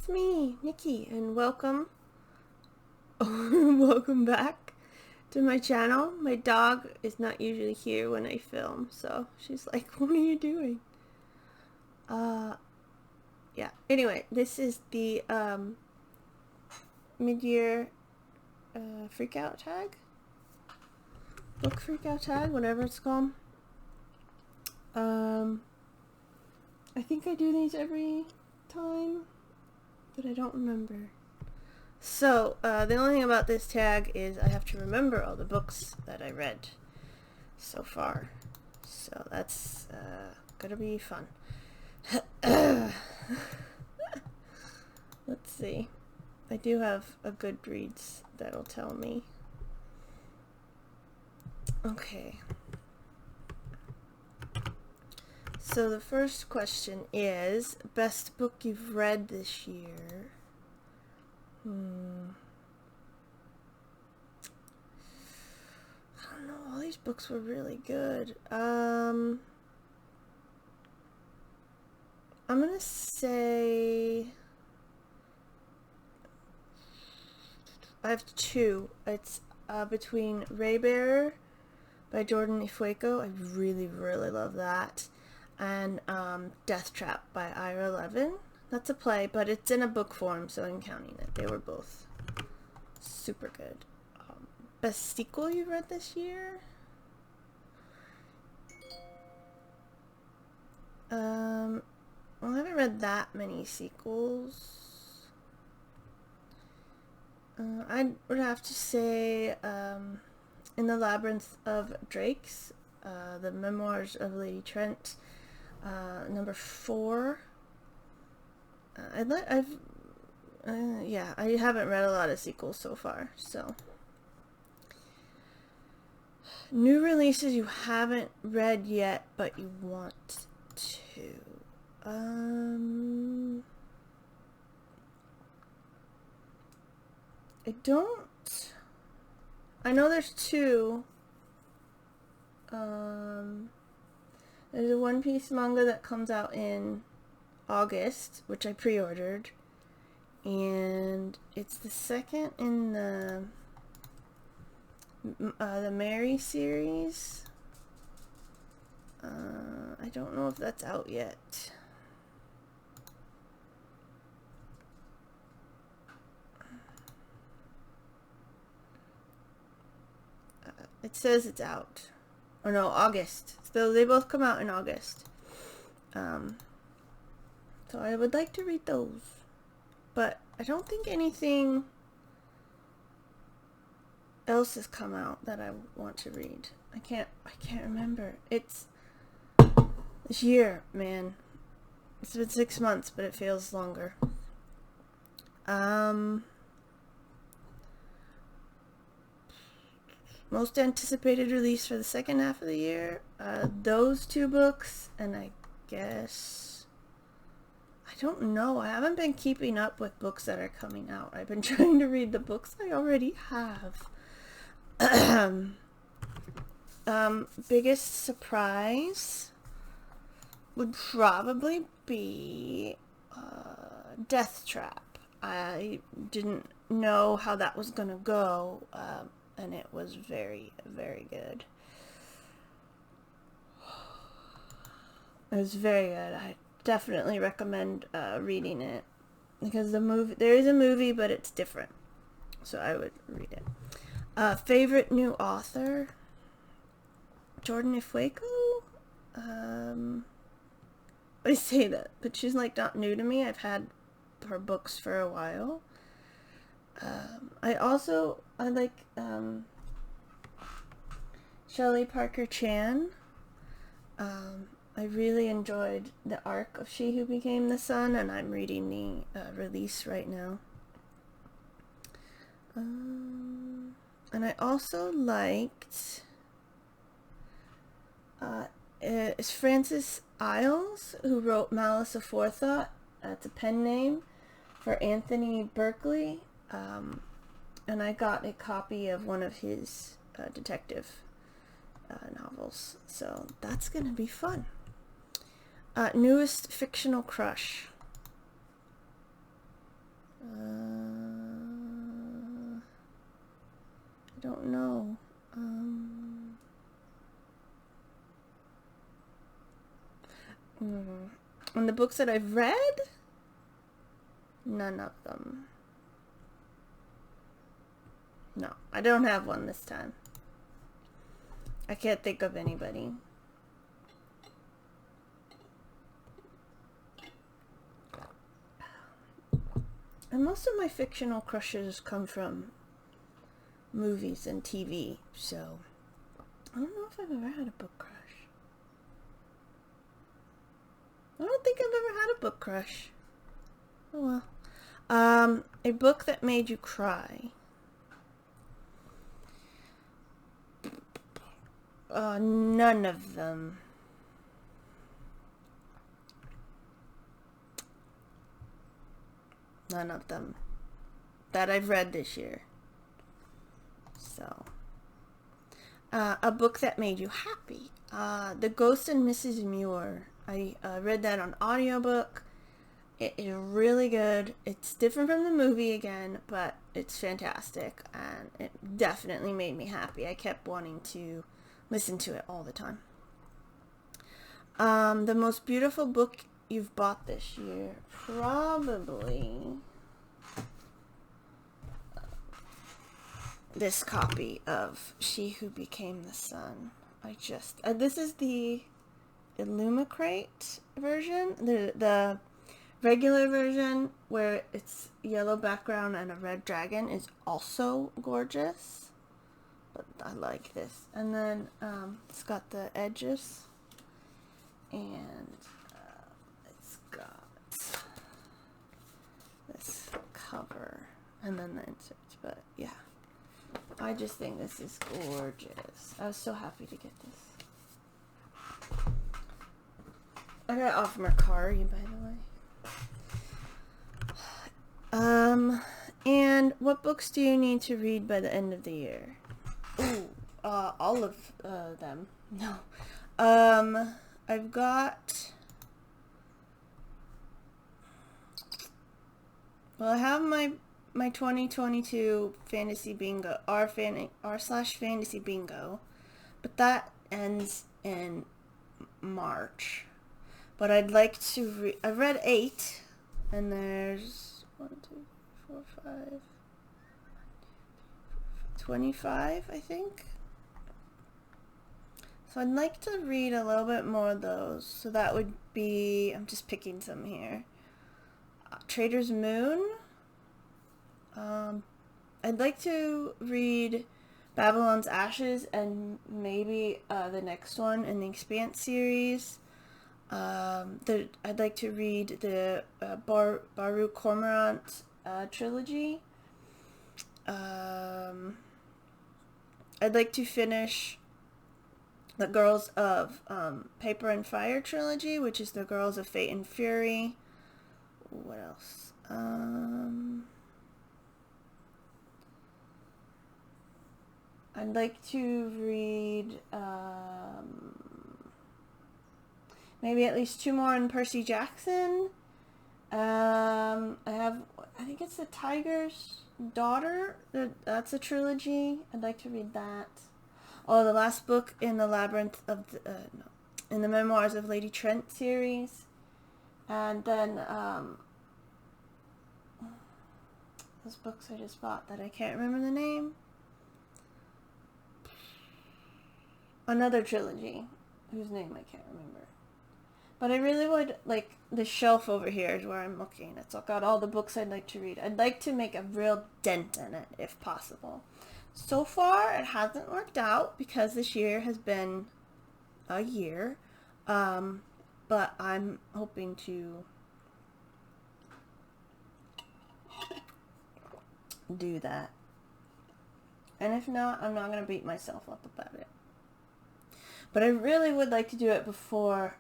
it's me, Nikki, and welcome, welcome back to my channel. My dog is not usually here when I film, so she's like, what are you doing? Yeah, anyway, this is the, mid-year, freakout tag? Book freakout tag, whatever it's called. I think I do these every time, but I don't remember. So, the only thing about this tag is I have to remember all the books that I read so far. So that's gonna be fun. Let's see. I do have a Goodreads that'll tell me. Okay. So the first question is, best book you've read this year? I don't know, all these books were really good. I'm gonna say I have two. It's between Raybearer by Jordan Ifueko. I really love that. And Death Trap by Ira Levin. That's a play, but it's in a book form, so I'm counting it. They were both super good. Best sequel you read this year? Well, I haven't read that many sequels. I would have to say In the Labyrinth of Drakes, The Memoirs of Lady Trent, number 4. Yeah, I haven't read a lot of sequels so far, so. New releases you haven't read yet, but you want to. I know there's two. There's a One Piece manga that comes out in August, which I pre-ordered, and it's the second in the Mary series. I don't know if that's out yet. It says it's out. Or no, August. So they both come out in August. So I would like to read those. But I don't think anything else has come out that I want to read. I can't remember. It's this year, man. It's been 6 months, but it feels longer. Most anticipated release for the second half of the year, those two books, and I guess, I don't know, I haven't been keeping up with books that are coming out. I've been trying to read the books I already have. Biggest surprise would probably be Death Trap. I didn't know how that was gonna go, and it was very good. It was very good. I definitely recommend reading it, because there is a movie, but it's different, so I would read it. Favorite new author? Jordan Ifueko? I say that, but she's like not new to me. I've had her books for a while. I like Shelley Parker Chan. I really enjoyed the arc of She Who Became the Sun, and I'm reading the release right now. And I also liked it's Frances Isles, who wrote Malice Aforethought. It's a pen name for Anthony Berkeley. And I got a copy of one of his detective novels, so that's gonna be fun. Newest fictional crush? don't know. And the books that I've read, none of them. No, I don't have one this time. I can't think of anybody. And most of my fictional crushes come from movies and TV, so I don't know if I've ever had a book crush. I don't think I've ever had a book crush. Oh well. A book that made you cry. None of them. None of them that I've read this year. So, a book that made you happy. The Ghost and Mrs. Muir. I read that on audiobook. It is really good. It's different from the movie again, but it's fantastic, and it definitely made me happy. I kept wanting to listen to it all the time. The most beautiful book you've bought this year? Probably this copy of She Who Became the Sun. This is the Illumicrate version. The regular version, where it's yellow background and a red dragon, is also gorgeous. But I like this. And then it's got the edges. And it's got this cover. And then the inserts. But yeah. I just think this is gorgeous. I was so happy to get this. I got it off Mercari, by the way. And what books do you need to read by the end of the year? Ooh, all of them. No. I've got... Well, I have my 2022 fantasy bingo, r/fantasy bingo, but that ends in March. But I'd like to I've read 8, and there's 1, 2, 4, 5, 25, I think. So I'd like to read a little bit more of those. So that would be, I'm just picking some here. Trader's Moon. I'd like to read Babylon's Ashes and maybe the next one in the Expanse series. I'd like to read the Baru Cormorant trilogy. I'd like to finish the Girls of Paper and Fire trilogy, which is the Girls of Fate and Fury. What else? I'd like to read maybe at least 2 more on Percy Jackson. I think it's The Tiger's Daughter. That's a trilogy. I'd like to read that. Oh, the last book in the Labyrinth of in the Memoirs of Lady Trent series. And then those books I just bought that I can't remember the name. Another trilogy whose name I can't remember. But I really would, like, the shelf over here is where I'm looking. It's got all the books I'd like to read. I'd like to make a real dent in it, if possible. So far, it hasn't worked out because this year has been a year. But I'm hoping to do that. And if not, I'm not going to beat myself up about it. But I really would like to do it before,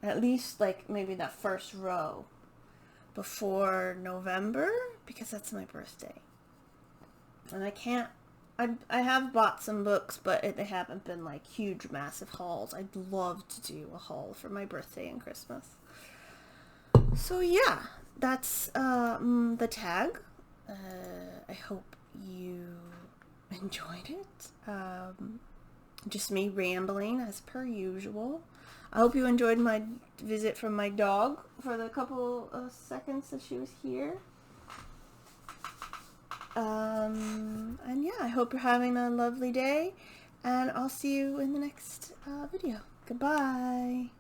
at least like maybe that first row before November, because that's my birthday. And I can't, I have bought some books, but they haven't been like huge, massive hauls. I'd love to do a haul for my birthday and Christmas. So yeah, that's the tag. I hope you enjoyed it. Just me rambling as per usual. I hope you enjoyed my visit from my dog for the couple of seconds that she was here. And yeah, I hope you're having a lovely day, and I'll see you in the next video. Goodbye.